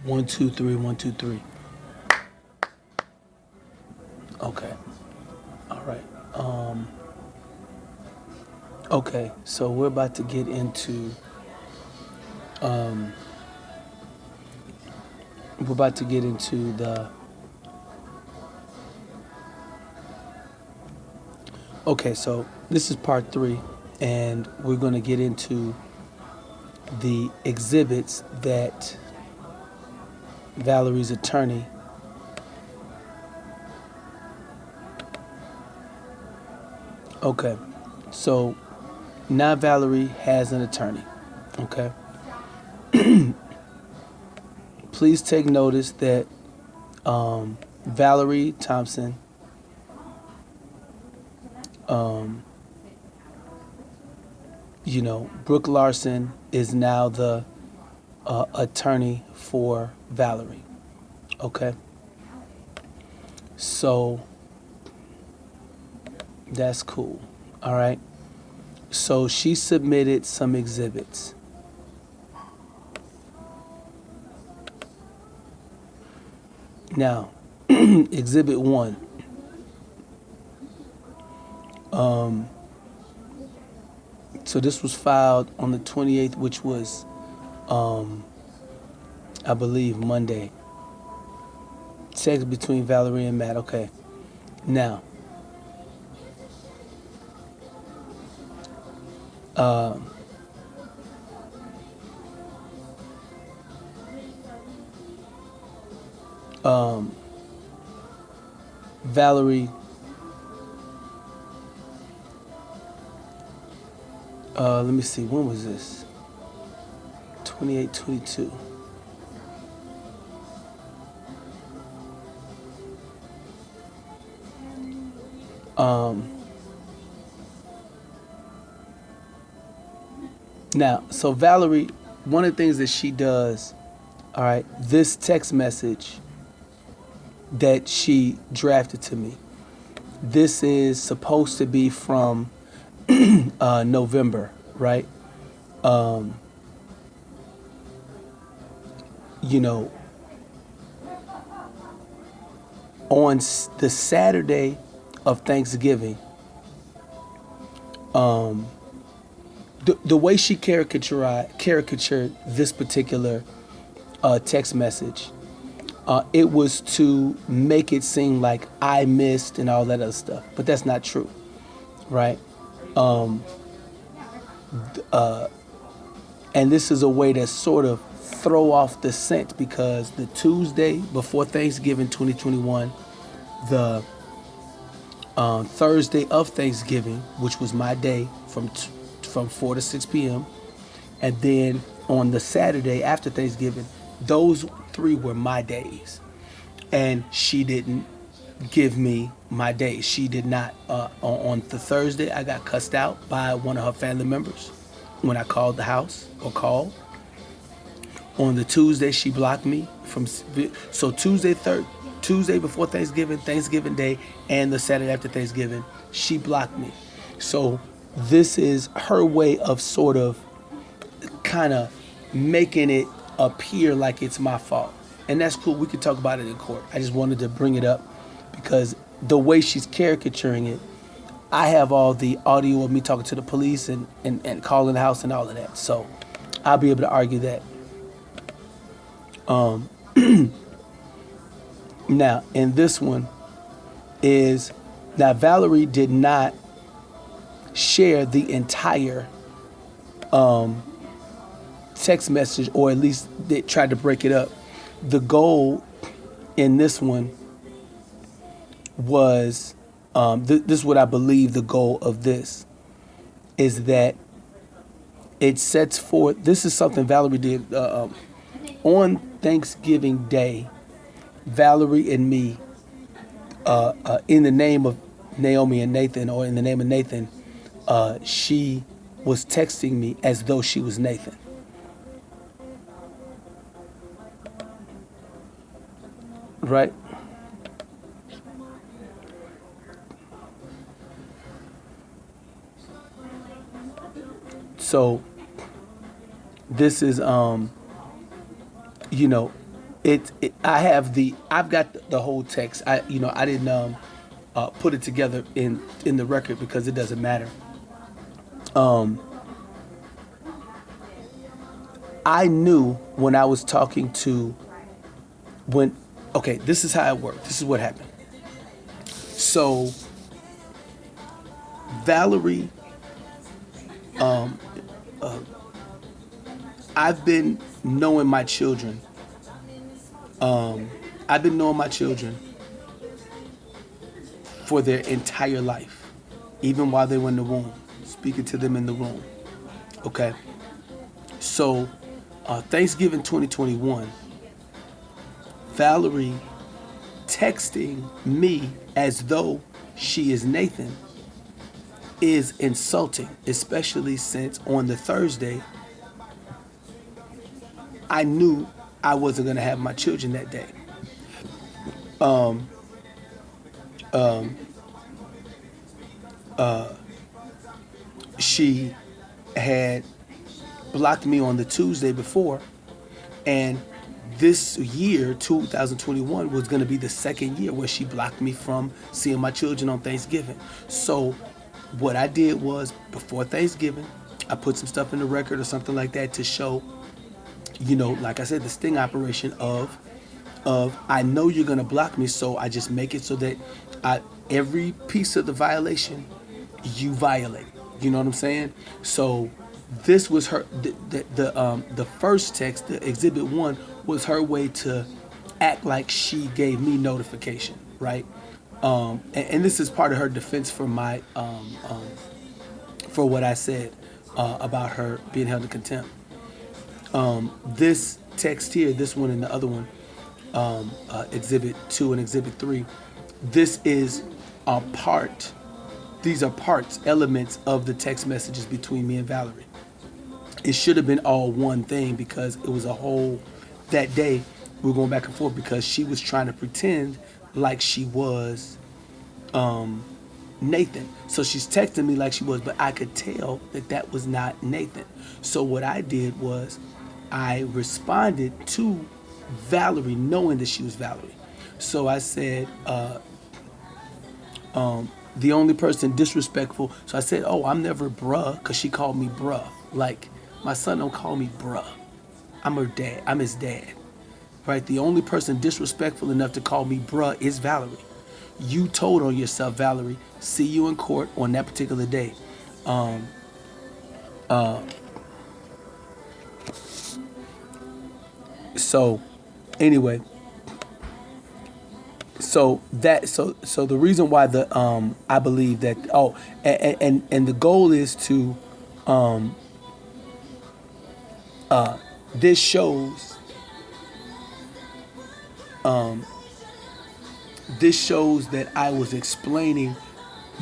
One, two, three, one, two, three. Okay. All right. Okay, so we're about to get into the okay, so this is part 3, and we're going to get into the exhibits that Valerie's attorney okay, so now Valerie has an attorney. Okay, please take notice that Valarie Thompson Brooke Larson is now the attorney for Valarie. Okay, so that's cool. All right, so she submitted some exhibits. Now, exhibit 1. So this was filed on the 28th, which was, I believe, Monday. Text between Valarie and Matt. Okay. Now, Valarie, let me see, when was this? 28/22. Now, so Valarie, one of the things that she does, all right, this text message that she drafted to me, this is supposed to be from November, right? You know, on the Saturday of Thanksgiving, the way she caricatured this particular text message, it was to make it seem like I missed and all that other stuff, but that's not true, right? And this is a way to sort of throw off the scent, because the Tuesday before Thanksgiving 2021, the Thursday of Thanksgiving, which was my day from 4 to 6 p.m., and then on the Saturday after Thanksgiving, those 3 were my days. And she didn't give me my days. She did not. On the Thursday, I got cussed out by one of her family members when I called the house or called. On the Tuesday, she blocked me from. So Tuesday before Thanksgiving, Thanksgiving Day, and the Saturday after Thanksgiving, she blocked me. So this is her way of sort of kind of making it appear like it's my fault. And that's cool. We could talk about it in court. I just wanted to bring it up because the way she's caricaturing it, I have all the audio of me talking to the police and calling the house and all of that. So I'll be able to argue that. Now, in this one is, now Valarie did not share the entire text message, or at least they tried to break it up. The goal in this one was, this is what I believe the goal of this is, that it sets forth, this is something Valarie did on Thanksgiving Day. Valarie and me, in the name of Naomi and Nathan, or in the name of Nathan, she was texting me as though she was Nathan. Right? So this is, you know, I've got the whole text. I didn't put it together in the record because it doesn't matter. I knew when I was talking to when okay, this is how it worked. This is what happened. So Valarie, I've been knowing my children. I've been knowing my children for their entire life, even while they were in the womb, speaking to them in the womb. Okay. So, Thanksgiving 2021, Valarie texting me as though she is Nathan is insulting, especially since on the Thursday, I knew I wasn't going to have my children that day. She had blocked me on the Tuesday before, and this year, 2021, was going to be the second year where she blocked me from seeing my children on Thanksgiving. So what I did was, before Thanksgiving, I put some stuff in the record or something like that to show, like I said, the sting operation of I know you're going to block me, so I just make it so that every piece of the violation you violate. You know what I'm saying? So this was her the first text, the exhibit 1, was her way to act like she gave me notification, right? And this is part of her defense for my for what I said about her being held in contempt. This text here, this one and the other one, exhibit 2 and exhibit 3, this is a part. These are parts, elements of the text messages between me and Valarie. It should have been all one thing because it was a whole, that day we were going back and forth because she was trying to pretend like she was Nathan. So she's texting me like she was, but I could tell that that was not Nathan. So what I did was I responded to Valarie knowing that she was Valarie. So I said, the only person disrespectful. So I said, oh, I'm never bruh, because she called me bruh. Like, my son don't call me bruh. I'm her dad. I'm his dad. Right? The only person disrespectful enough to call me bruh is Valarie. You told on yourself, Valarie. See you in court on that particular day. So, anyway. So the reason why I believe that and the goal is to this shows that I was explaining,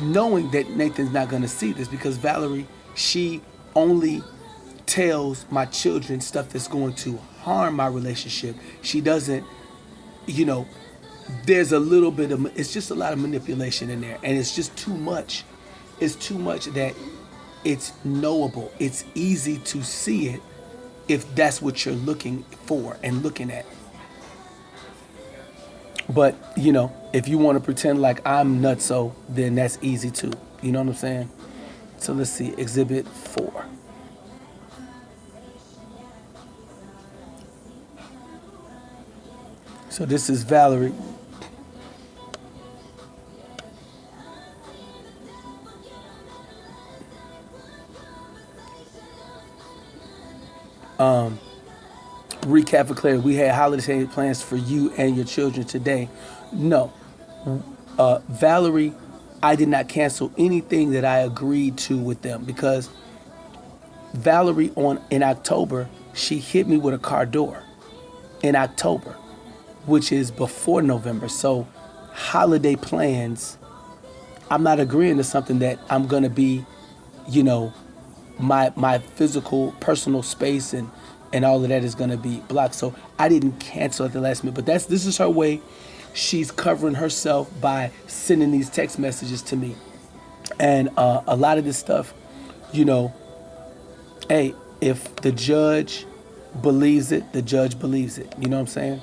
knowing that Nathan's not going to see this, because Valarie, she only tells my children stuff that's going to harm my relationship. She doesn't, there's a little bit of, it's just a lot of manipulation in there, and it's just too much. It's too much that it's knowable. It's easy to see it if that's what you're looking for and looking at. But, if you want to pretend like I'm nutso, then that's easy too. You know what I'm saying? So let's see, exhibit 4. So this is Valarie. Recap for clarity. We had holiday plans for you and your children today. No. Valarie, I did not cancel anything that I agreed to with them, because Valarie in October, she hit me with a car door in October, which is before November. So holiday plans, I'm not agreeing to something that I'm going to be, my physical personal space and all of that is going to be blocked. So I didn't cancel at the last minute, but this is her way. She's covering herself by sending these text messages to me. And a lot of this stuff, hey, if the judge believes it, the judge believes it. You know what I'm saying?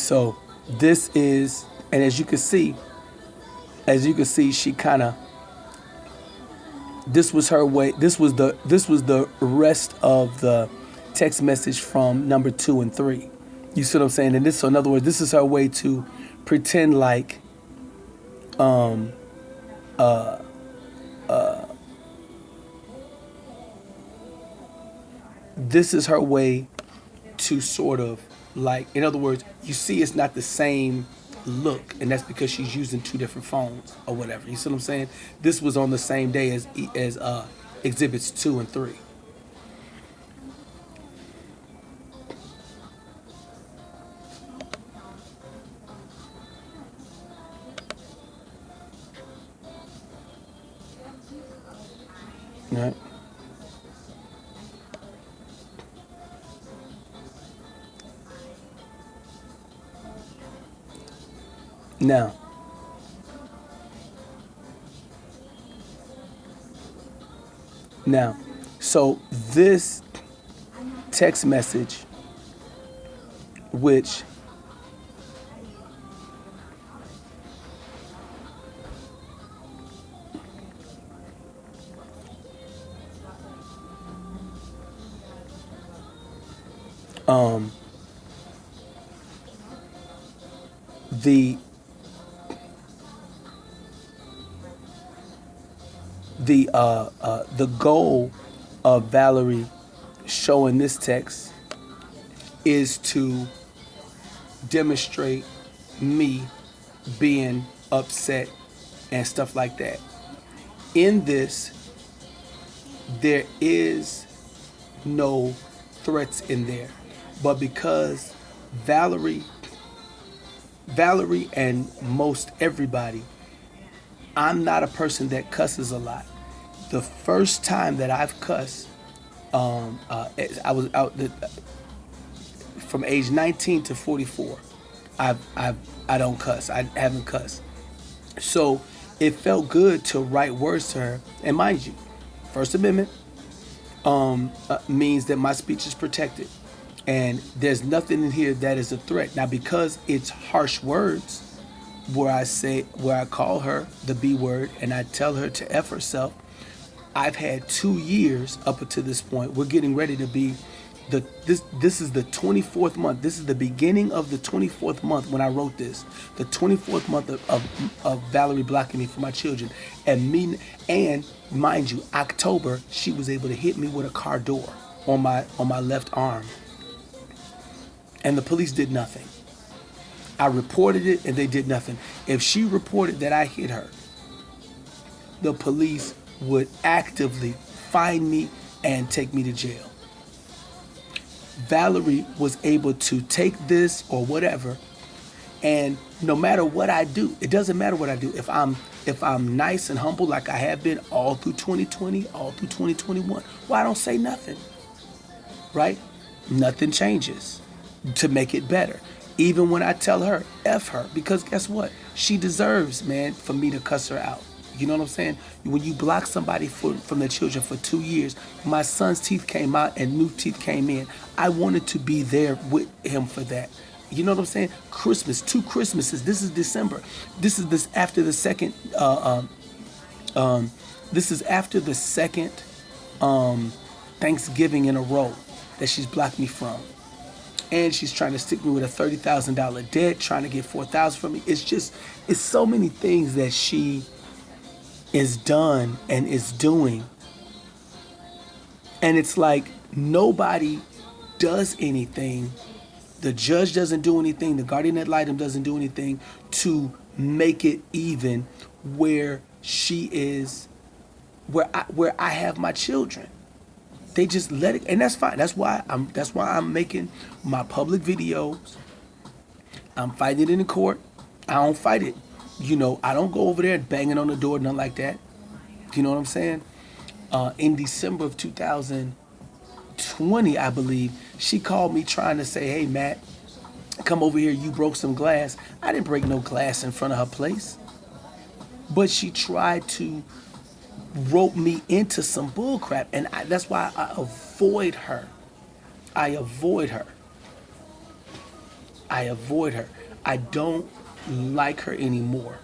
So this is, and as you can see, she kind of, this was her way. This was the rest of the text message from number 2 and 3. You see what I'm saying? And this, so in other words, this is her way to pretend like this is her way to sort of like, in other words, you see it's not the same look, and that's because she's using 2 different phones or whatever. You see what I'm saying? This was on the same day as exhibits 2 and 3. Right? Now, Now, so this text message, which the the goal of Valarie showing this text is to demonstrate me being upset and stuff like that. In this, there is no threats in there, but because Valarie and most everybody, I'm not a person that cusses a lot. The first time that I've cussed, I was out from age 19 to 44. I don't cuss. I haven't cussed. So it felt good to write words to her. And mind you, First Amendment means that my speech is protected, and there's nothing in here that is a threat. Now, because it's harsh words, where I call her the B word and I tell her to F herself, I've had 2 years up until this point. We're getting ready to be this is the 24th month. This is the beginning of the 24th month when I wrote this. The 24th month of Valarie blocking me for my children. And mind you, October, she was able to hit me with a car door on my left arm. And the police did nothing. I reported it and they did nothing. If she reported that I hit her, the police would actively find me and take me to jail. Valarie was able to take this or whatever, and no matter what I do, it doesn't matter what I do. If I'm nice and humble like I have been all through 2020, all through 2021, well, I don't say nothing, right? Nothing changes to make it better. Even when I tell her, F her, because guess what? She deserves, man, for me to cuss her out. You know what I'm saying? When you block somebody from their children for 2 years, my son's teeth came out and new teeth came in. I wanted to be there with him for that. You know what I'm saying? Christmas, 2 Christmases. This is December. This is after the second. This is after the second Thanksgiving in a row that she's blocked me from. And she's trying to stick me with a $30,000 debt, trying to get $4,000 from me. It's so many things that she is done and is doing. And it's like nobody does anything. The judge doesn't do anything. The guardian ad litem doesn't do anything to make it even where she is, where I have my children. They just let it, and that's fine. That's why I'm making my public videos. I'm fighting it in the court. I don't fight it. You know, I don't go over there banging on the door, nothing like that. You know what I'm saying? In December of 2020, I believe, she called me trying to say, hey, Matt, come over here. You broke some glass. I didn't break no glass in front of her place. But she tried to rope me into some bull crap, and that's why I avoid her. I avoid her. I don't like her anymore.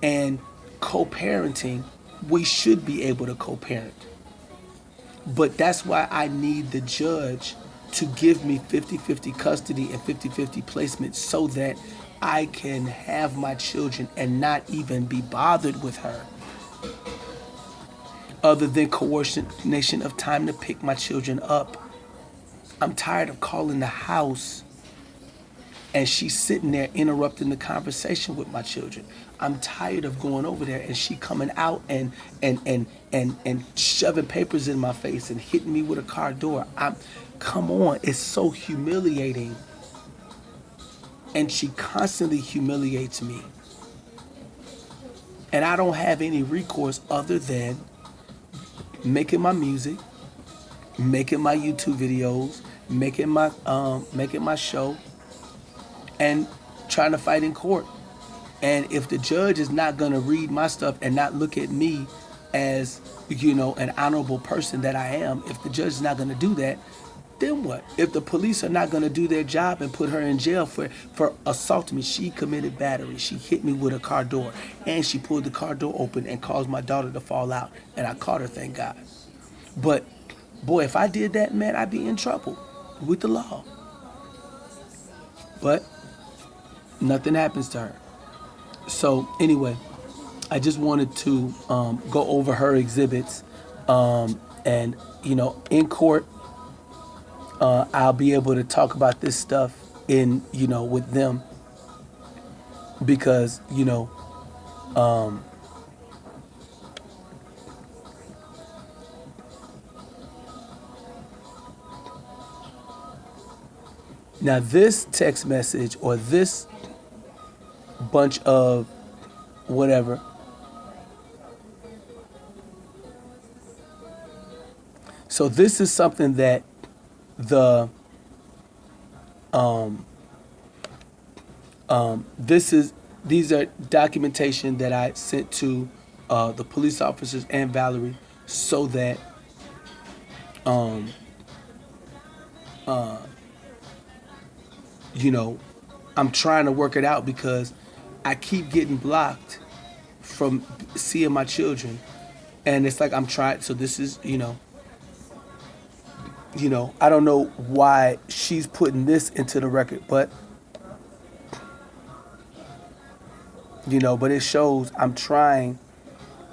And co-parenting, we should be able to co-parent. But that's why I need the judge to give me 50-50 custody and 50-50 placement so that I can have my children and not even be bothered with her. Other than coordination of time to pick my children up. I'm tired of calling the house and she's sitting there interrupting the conversation with my children. I'm tired of going over there and she coming out and shoving papers in my face and hitting me with a car door. Come on, it's so humiliating. And she constantly humiliates me. And I don't have any recourse other than making my music, making my YouTube videos, making my show, and trying to fight in court. And if the judge is not going to read my stuff and not look at me as, an honorable person that I am, if the judge is not going to do that, then what? If the police are not going to do their job and put her in jail for assaulting me, she committed battery. She hit me with a car door, and she pulled the car door open and caused my daughter to fall out. And I caught her, thank God. But, boy, if I did that, man, I'd be in trouble with the law. But nothing happens to her. So anyway, I just wanted to go over her exhibits, and in court, I'll be able to talk about this stuff with them because now this text message or this bunch of whatever. So this is something that these are documentation that I sent to the police officers and Valarie so that I'm trying to work it out because I keep getting blocked from seeing my children, and it's like I'm trying. So this is I don't know why she's putting this into the record, but but it shows I'm trying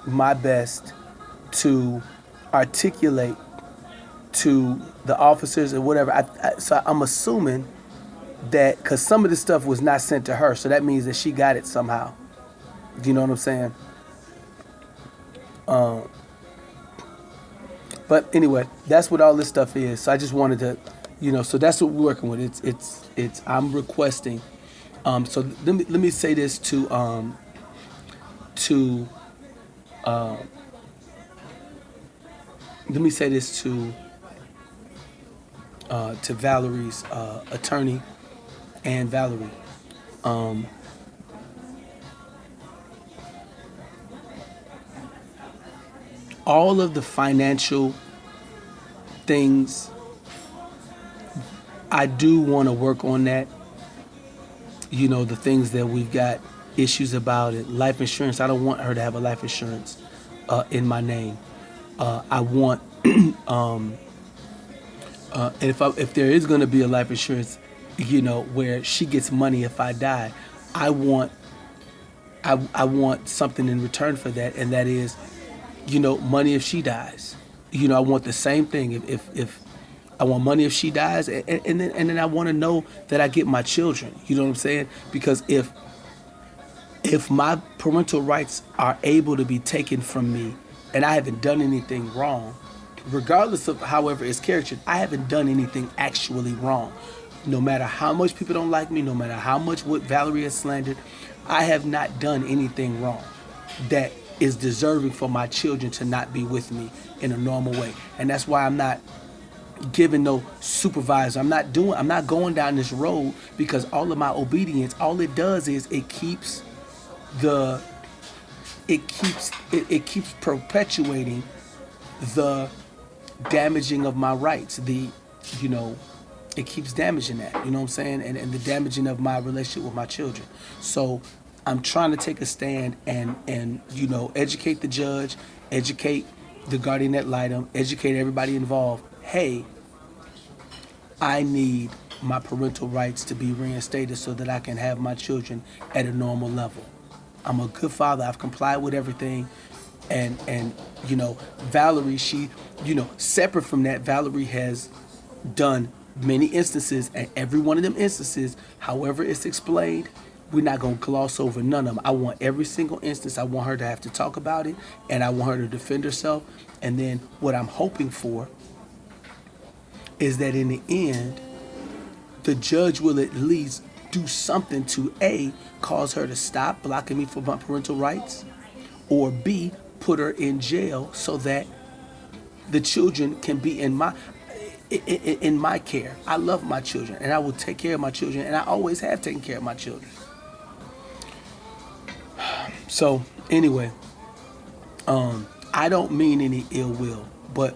my best to articulate to the officers or whatever. So I'm assuming that because some of this stuff was not sent to her, so that means that she got it somehow. Do you know what I'm saying? But anyway, that's what all this stuff is. So I just wanted to, so that's what we're working with. It's I'm requesting. So let me say this to Valarie's attorney and Valarie. All of the financial things, I do want to work on that. The things that we've got issues about it. Life insurance, I don't want her to have a life insurance in my name. I want, and if there is going to be a life insurance, where she gets money if I die, I want something in return for that, and that is, money if she dies. I want the same thing. If I want money if she dies, and then I want to know that I get my children. You know what I'm saying? Because if my parental rights are able to be taken from me, and I haven't done anything wrong, regardless of however it's charactered, I haven't done anything actually wrong. No matter how much people don't like me, no matter how much what Valarie has slandered, I have not done anything wrong that is deserving for my children to not be with me in a normal way. And that's why I'm not giving no supervisor. I'm not going down this road, because all of my obedience, all it does is it keeps perpetuating the damaging of my rights, the it keeps damaging that, you know what I'm saying? And the damaging of my relationship with my children. So I'm trying to take a stand and educate the judge, educate the guardian ad litem, educate everybody involved. Hey, I need my parental rights to be reinstated so that I can have my children at a normal level. I'm a good father. I've complied with everything. And Valarie, she, separate from that, Valarie has done many instances, and every one of them instances, however it's explained, we're not going to gloss over none of them. I want every single instance. I want her to have to talk about it, and I want her to defend herself. And then what I'm hoping for is that in the end, the judge will at least do something to A, cause her to stop blocking me for my parental rights, or B, put her in jail so that the children can be in my care. I love my children, and I will take care of my children, and I always have taken care of my children. So anyway, I don't mean any ill will, but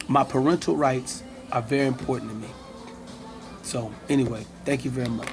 my parental rights are very important to me. So anyway, thank you very much.